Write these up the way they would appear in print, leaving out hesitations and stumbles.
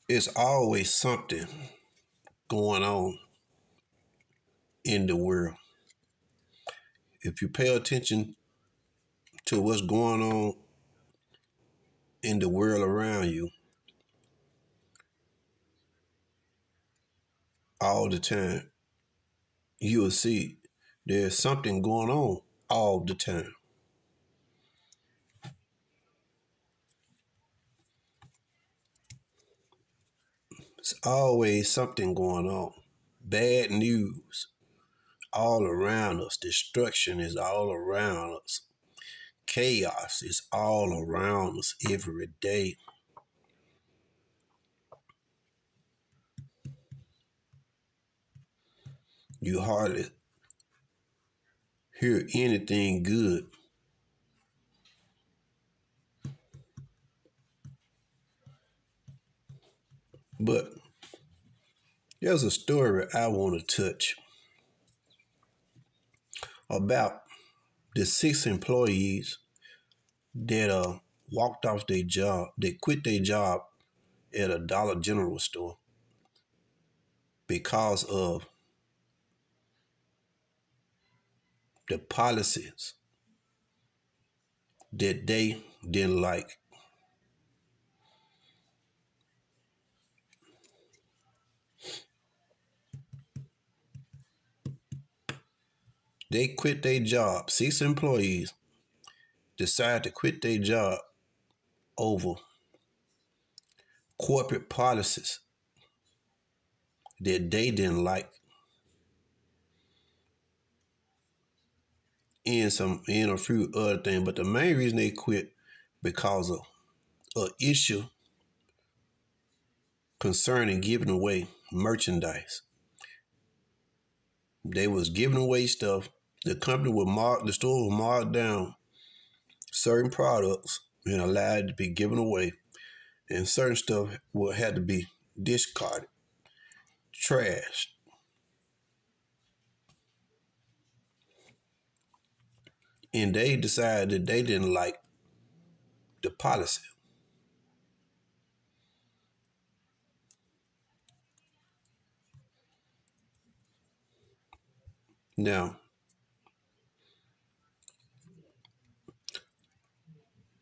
It's always something going on in the world. If you pay attention to what's going on in the world around you all the time, you will see there's something going on all the time. It's always something going on. Bad news all around us. Destruction is all around us. Chaos is all around us every day. You hardly hear anything good. But there's a story I want to touch about the 6 employees that walked off their job. They quit their job at a Dollar General store because of the policies that they didn't like. They quit their job. 6 employees decided to quit their job over corporate policies that they didn't like, and a few other things. But the main reason they quit because of an issue concerning giving away merchandise. They was giving away stuff. The store would mark down certain products and allowed to be given away, and certain stuff would have to be discarded, trashed. And they decided that they didn't like the policy. Now,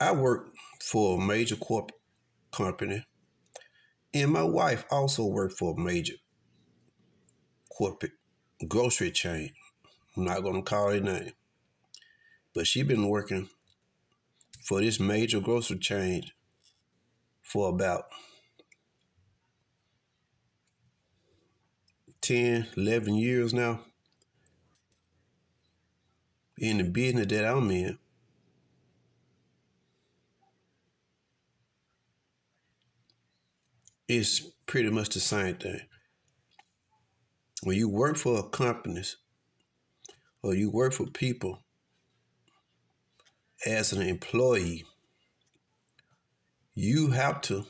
I work for a major corporate company, and my wife also worked for a major corporate grocery chain. I'm not going to call her name, but she been working for this major grocery chain for about 10, 11 years now. In the business that I'm in, it's pretty much the same thing. When you work for companies or you work for people as an employee, you have to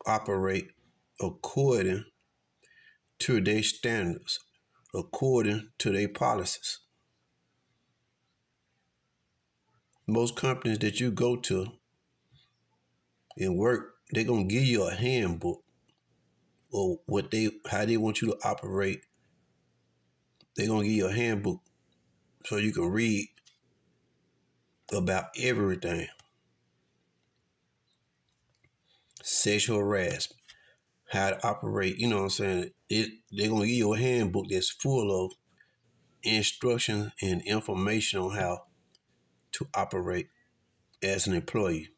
operate according to their standards, according to their policies. Most companies that you go to and work, they're gonna give you a handbook or how they want you to operate. They're gonna give you a handbook so you can read about everything. Sexual harassment, how to operate, you know what I'm saying? They're gonna give you a handbook that's full of instructions and information on how to operate as an employee.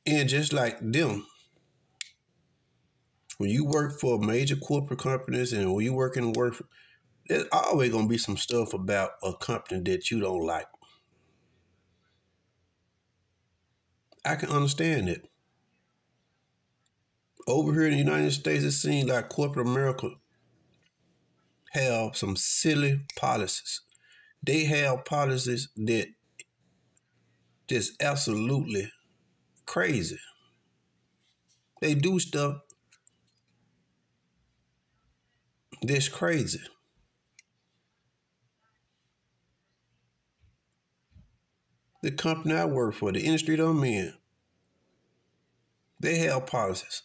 And just like them, when you work for major corporate companies and when you there's always gonna be some stuff about a company that you don't like. I can understand it. Over here in the United States, it seems like corporate America have some silly policies. They have policies that just absolutely crazy. They do stuff that's crazy. The company I work for, the industry that I'm in, they have policies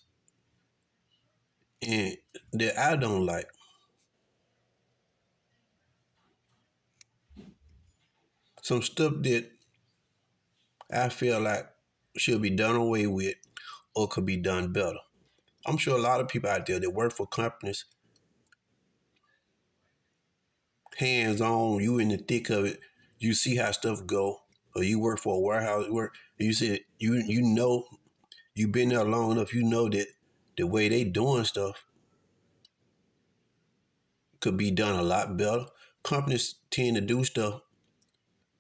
and that I don't like. Some stuff that I feel like should be done away with or could be done better. I'm sure a lot of people out there that work for companies, hands on, you in the thick of it, you see how stuff go, or you work for a warehouse, you see it, you know, you've been there long enough, you know that the way they doing stuff could be done a lot better. Companies tend to do stuff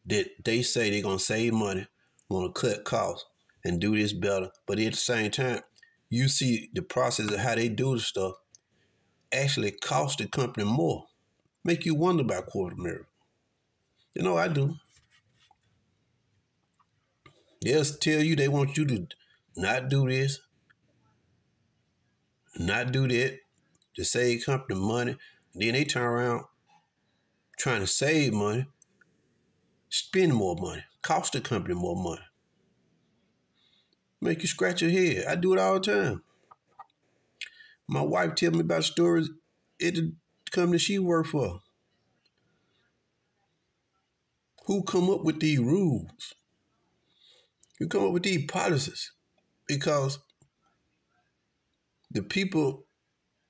that they say they're gonna save money, want to cut costs, and do this better. But at the same time, you see the process of how they do the stuff actually cost the company more. Make you wonder about corporate America. You know, I do. They'll tell you they want you to not do this, not do that, to save company money. Then they turn around trying to save money, spend more money, cost the company more money. Make you scratch your head. I do it all the time. My wife tell me about stories at the company she worked for. Who come up with these rules? Who come up with these policies? Because the people,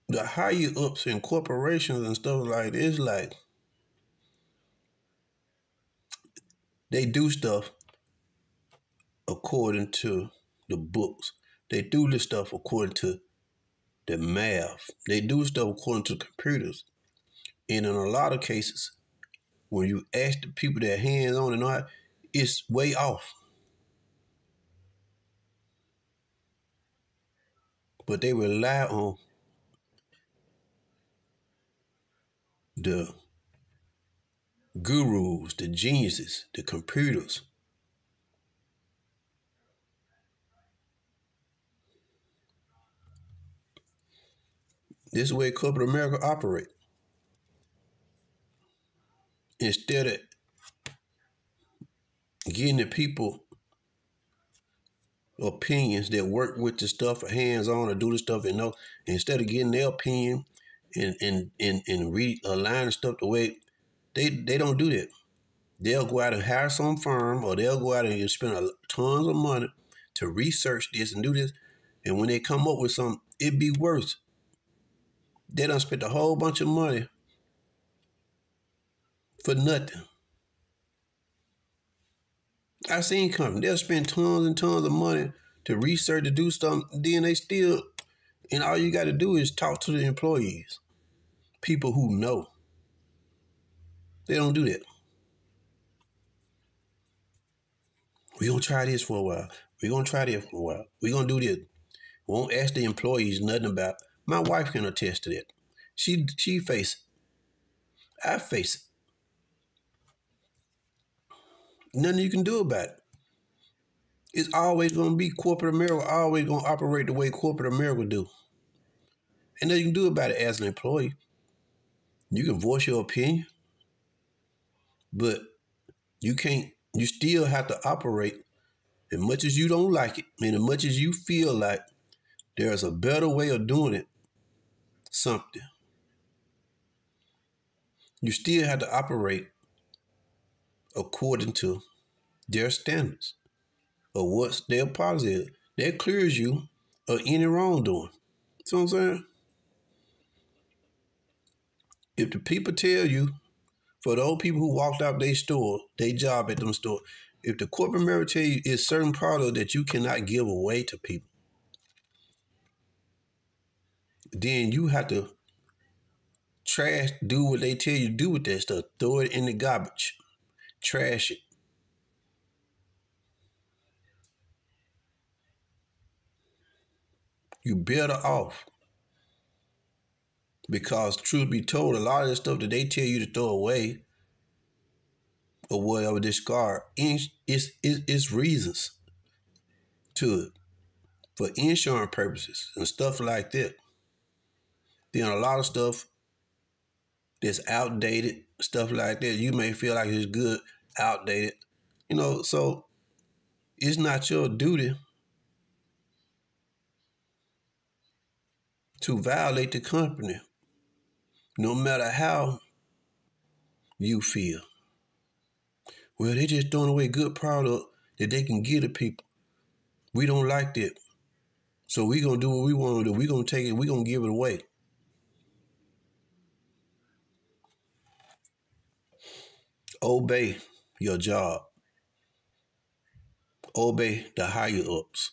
the higher ups in corporations and stuff like this, like they do stuff according to the books. They do this stuff according to the math. They do stuff according to computers. And in a lot of cases, when you ask the people that hands on and all that, it's way off. But they rely on the gurus, the geniuses, the computers. This is the way corporate America operates. Instead of getting the people opinions that work with the stuff or hands on or do the stuff and know, instead of getting their opinion and realign stuff the way they don't do that. They'll go out and hire some firm, or they'll go out and spend tons of money to research this and do this. And when they come up with something, it'd be worse. They done spent a whole bunch of money for nothing. I've seen companies, they'll spend tons and tons of money to research, to do something, then they still, and all you got to do is talk to the employees, people who know. They don't do that. We're going to try this for a while. We're going to try this for a while. We're going to do this. Won't ask the employees nothing about. My wife can attest to that. She face it. I face it. Nothing you can do about it. It's always going to be corporate America, always going to operate the way corporate America do. And nothing you can do about it as an employee. You can voice your opinion, but you can't, you still have to operate as much as you don't like it and as much as you feel like there's a better way of doing it, something. You still have to operate according to their standards of what their policy is. That clears you of any wrongdoing. See what I'm saying? If the people tell you, for those people who walked out their store, their job at them store, if the corporate America tell you it's certain products that you cannot give away to people, then you have to do what they tell you to do with that stuff. Throw it in the garbage. Trash it. You better off. Because truth be told, a lot of the stuff that they tell you to throw away or whatever, discard, it's reasons to it. For insurance purposes and stuff like that. Then a lot of stuff that's outdated, stuff like that, you may feel like it's good, outdated. So it's not your duty to violate the company, no matter how you feel. Well, they just throwing away good product that they can give to people. We don't like that. So we gonna do what we want to do. We gonna take it, we gonna give it away. Obey your job. Obey the higher ups.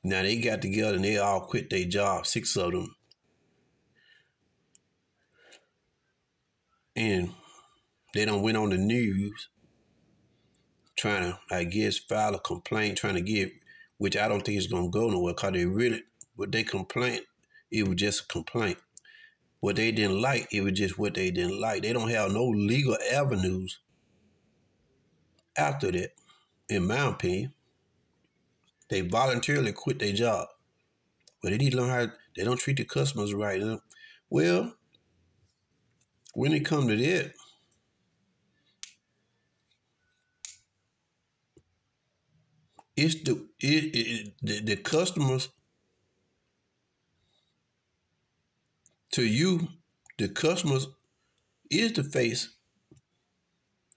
Now they got together and they all quit their job, 6 of them. And they done went on the news trying to, I guess, file a complaint, trying to get, which I don't think is gonna go nowhere, because they really, what they complained, it was just a complaint. What they didn't like, it was just what they didn't like. They don't have no legal avenues after that, in my opinion. They voluntarily quit their job. But they need to learn how they don't treat the customers right. Well, when it comes to that, it's the customers, to you, the customers is the face.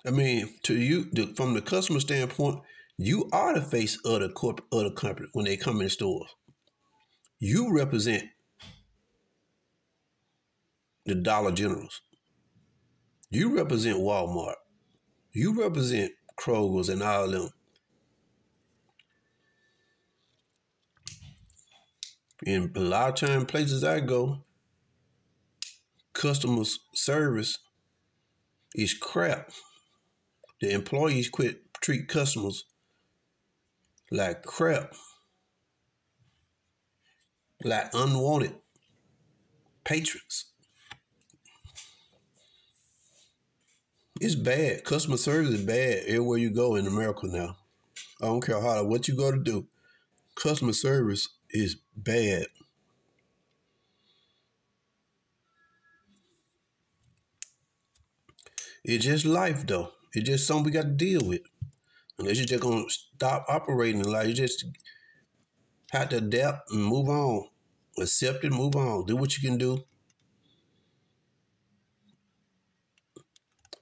I mean, to you, from the customer standpoint, you are the face of the company when they come in the stores. You represent the Dollar Generals. You represent Walmart. You represent Kroger's and all of them. In a lot of time, places I go, customer service is crap. The employees treat customers like crap, like unwanted patrons. It's bad. Customer service is bad everywhere you go in America now. I don't care what you go to do. Customer service is bad. It's just life, though. It's just something we got to deal with. Unless you're just going to stop operating in life, you just have to adapt and move on. Accept it, move on. Do what you can do.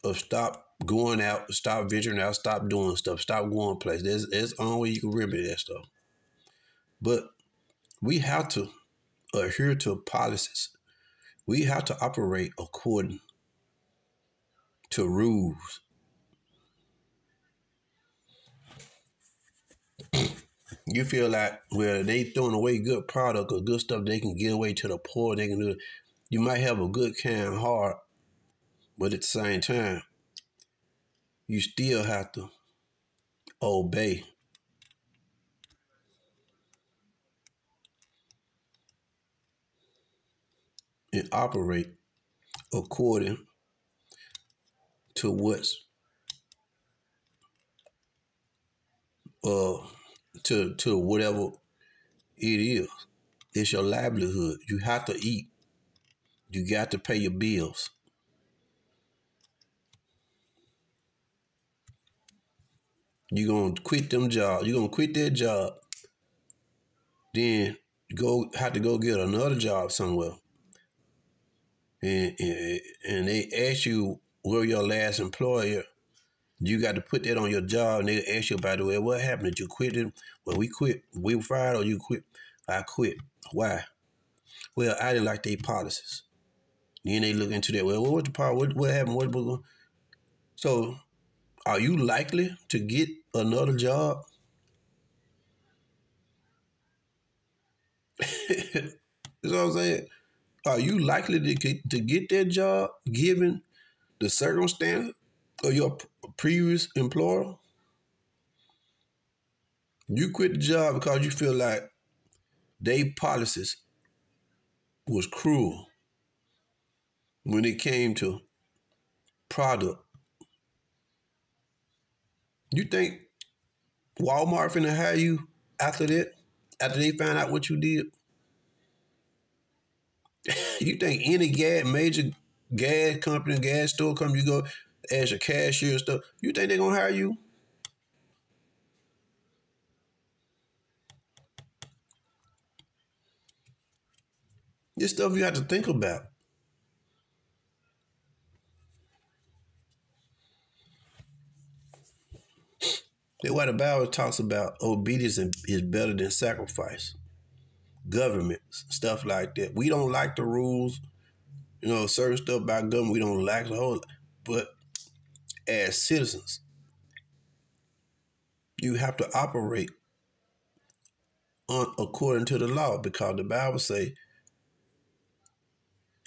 Or stop going out, stop venturing out, stop doing stuff, stop going places. There's only way you can remedy that stuff. But we have to adhere to policies. We have to operate according to rules. You feel like, well, they throwing away good product or good stuff they can give away to the poor. They can do it. You might have a good, kind heart, but at the same time, you still have to obey and operate according to what's to whatever it is. It's your livelihood. You have to eat. You got to pay your bills. You're going to quit them jobs. You're going to quit that job. Then have to go get another job somewhere. And they ask you where your last employer. You got to put that on your job. And they ask you, by the way, what happened? Did you quit it? Well, we quit. We were fired or you quit? I quit. Why? Well, I didn't like their policies. Then they look into that. Well, what's the policy? What happened? So, are you likely to get another job? That's what I'm saying. Are you likely to get that job given the circumstance of your previous employer? You quit the job because you feel like their policies was cruel when it came to product. You think Walmart finna hire you after that? After they find out what you did? You think any major gas company, gas store company, you go, as your cashier and stuff, you think they're gonna hire you? This stuff you have to think about. That's why the Bible talks about obedience is better than sacrifice. Governments, stuff like that. We don't like the rules, certain stuff about government we don't like the whole. But as citizens, you have to operate according to the law, because the Bible say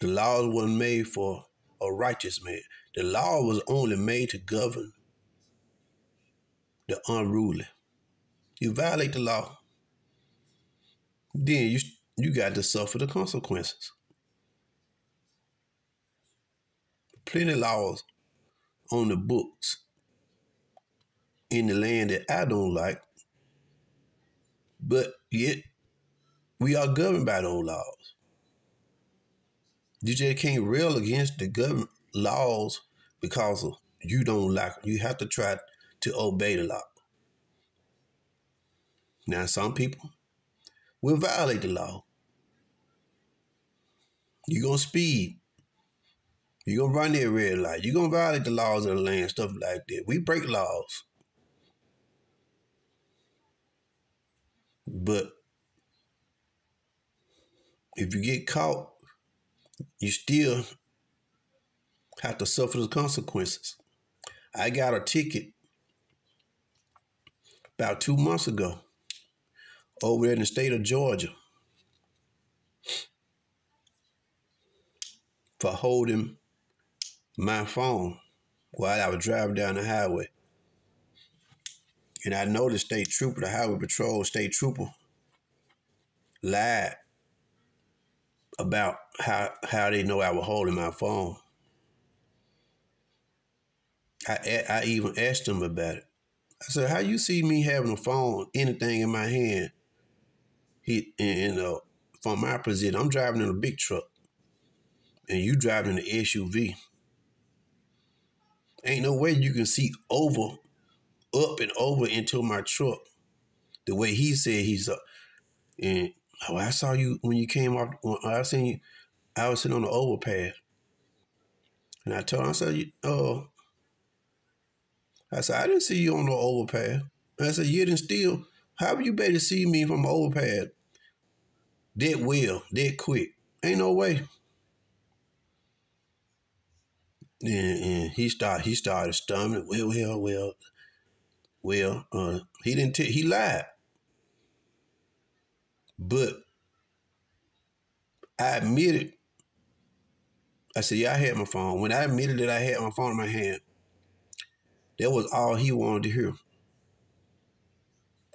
the law wasn't made for a righteous man. The law was only made to govern the unruly. You violate the law, then you got to suffer the consequences. Plenty of laws on the books in the land that I don't like, but yet we are governed by those laws. You just can't rail against the government laws because of you don't like them. You have to try to obey the law. Now, some people will violate the law. You're going to speed. You're going to run that red light. You're going to violate the laws of the land, stuff like that. We break laws. But if you get caught, you still have to suffer the consequences. I got a ticket about 2 months ago over there in the state of Georgia for holding my phone while I was driving down the highway. And I know the state trooper, the highway patrol state trooper, lied about how they know I was holding my phone. I even asked them about it. I said, how you see me having a phone, anything in my hand? From my position, I'm driving in a big truck and you driving in an SUV. Ain't no way you can see up and over into my truck the way he said he's up. And I saw you when you came off. I seen you. I was sitting on the overpass, and I told him, I said, I didn't see you on the overpass. And I said, you didn't still. How would you better see me from the overpass that quick? Ain't no way. And he started stumbling. Well, he didn't. He lied. But I admitted. I said, yeah, I had my phone. When I admitted that I had my phone in my hand, that was all he wanted to hear.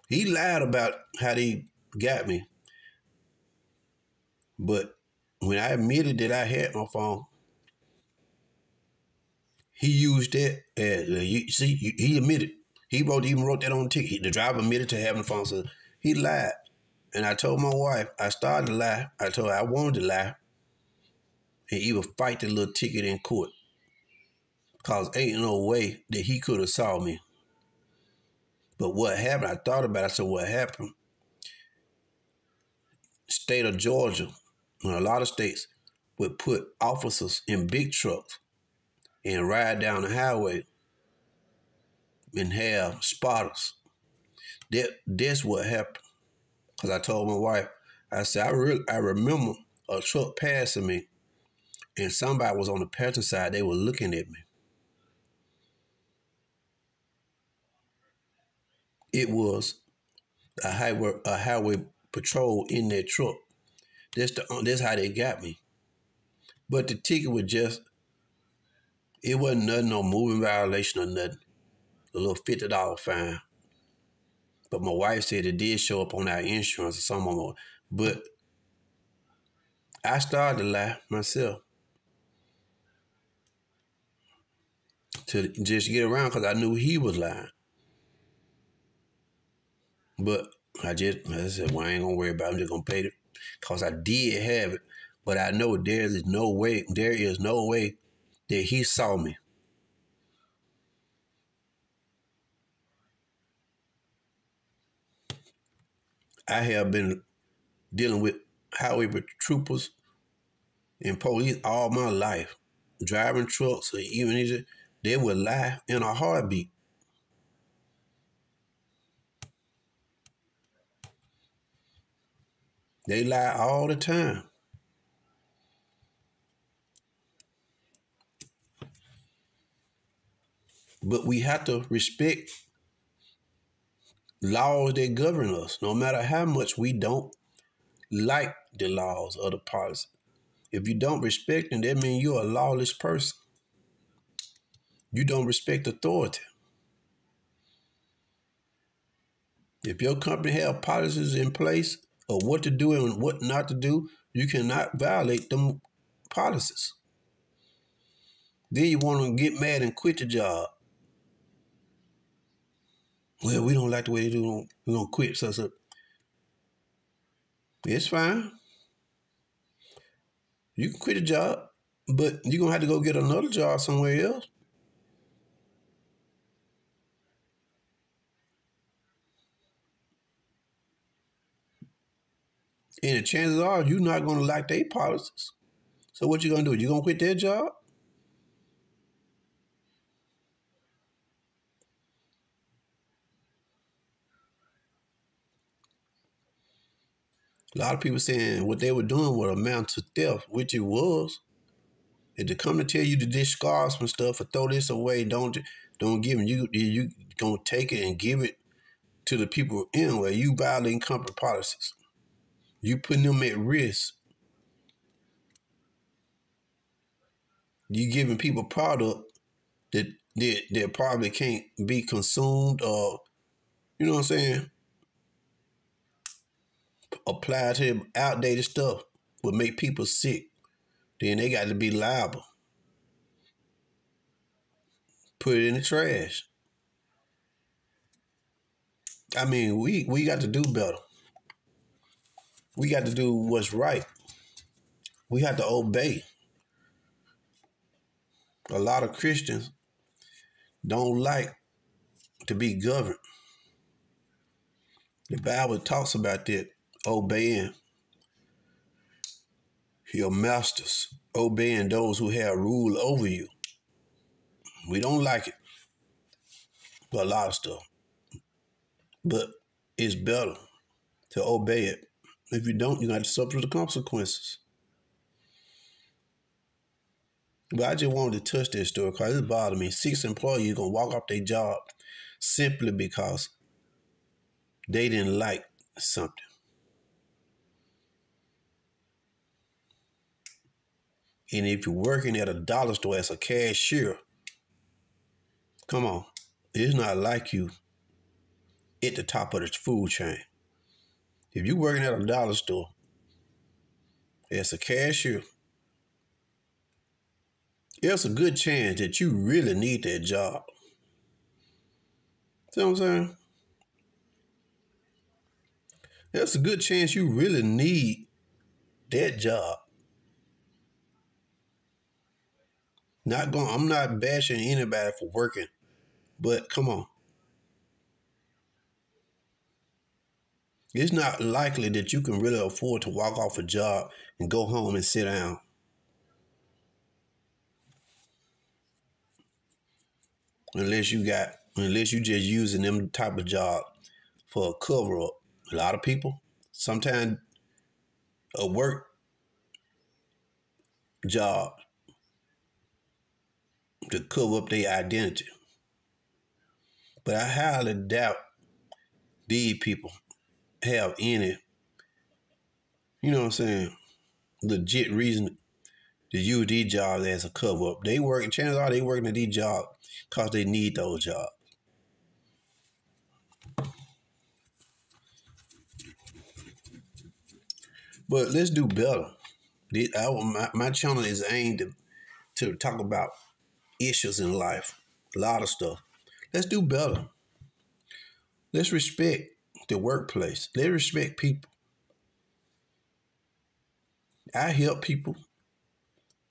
He lied about how they got me. But when I admitted that I had my phone, he used that as, he admitted. He even wrote that on the ticket. The driver admitted to having the phone. So he lied. And I told my wife, I started to lie. I told her I wanted to lie and even fight the little ticket in court. Because ain't no way that he could have saw me. But what happened, I thought about it. I said, what happened? State of Georgia, and a lot of states, would put officers in big trucks and ride down the highway and have spotters. That's what happened. Because I told my wife, I said, I remember a truck passing me and somebody was on the passenger side. They were looking at me. It was a highway patrol in that truck. That's how they got me. But the ticket was it wasn't nothing, no moving violation or nothing. A little $50 fine. But my wife said it did show up on our insurance or something more. But I started to lie myself to just get around because I knew he was lying. But I said, well, I ain't gonna worry about it. I'm just gonna pay it because I did have it. But I know there is no way that he saw me. I have been dealing with highway troopers and police all my life. Driving trucks or even they will lie in a heartbeat. They lie all the time. But we have to respect laws that govern us, no matter how much we don't like the laws of the policy. If you don't respect them, that means you're a lawless person. You don't respect authority. If your company have policies in place of what to do and what not to do, you cannot violate them policies. Then you want to get mad and quit the job. Well, we don't like the way they do. We're going to quit. So it's fine. You can quit a job, but you're going to have to go get another job somewhere else. And the chances are you're not going to like their policies. So what you going to do? You going to quit their job? A lot of people saying what they were doing would amount to theft, which it was. If they come to tell you to discard some stuff or throw this away, don't give them. You gonna take it and give it to the people anyway. You violating company policies. You putting them at risk. You giving people product that probably can't be consumed or, you know what I'm saying, applied to outdated stuff would make people sick. Then they got to be liable. Put it in the trash. I mean, we got to do better. We got to do what's right. We have to obey. A lot of Christians don't like to be governed. The Bible talks about that, obeying your masters, obeying those who have rule over you. We don't like it for a lot of stuff, but it's better to obey it. If you don't, you got to suffer the consequences. But I just wanted to touch this story because it bothered me. 6 employees going to walk off their job simply because they didn't like something. And if you're working at a dollar store as a cashier, come on, it's not like you at the top of the food chain. If you're working at a dollar store as a cashier, there's a good chance that you really need that job. See what I'm saying? There's a good chance you really need that job. I'm not bashing anybody for working, but come on. It's not likely that you can really afford to walk off a job and go home and sit down. Unless you just using them type of job for a cover up. A lot of people, sometimes a work job to cover up their identity. But I highly doubt these people have any, you know what I'm saying, legit reason to use these jobs as a cover up. Chances are they working at these jobs because they need those jobs. But let's do better. My channel is aimed to talk about issues in life, a lot of stuff. Let's do better. Let's respect the workplace. Let's respect people. I help people.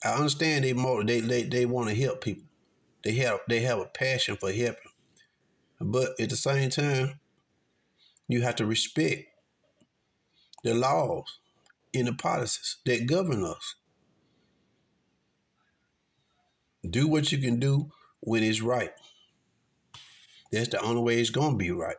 I understand they want to help people. They have a passion for helping. But at the same time, you have to respect the laws and the policies that govern us. Do what you can do when it's right. That's the only way it's going to be right.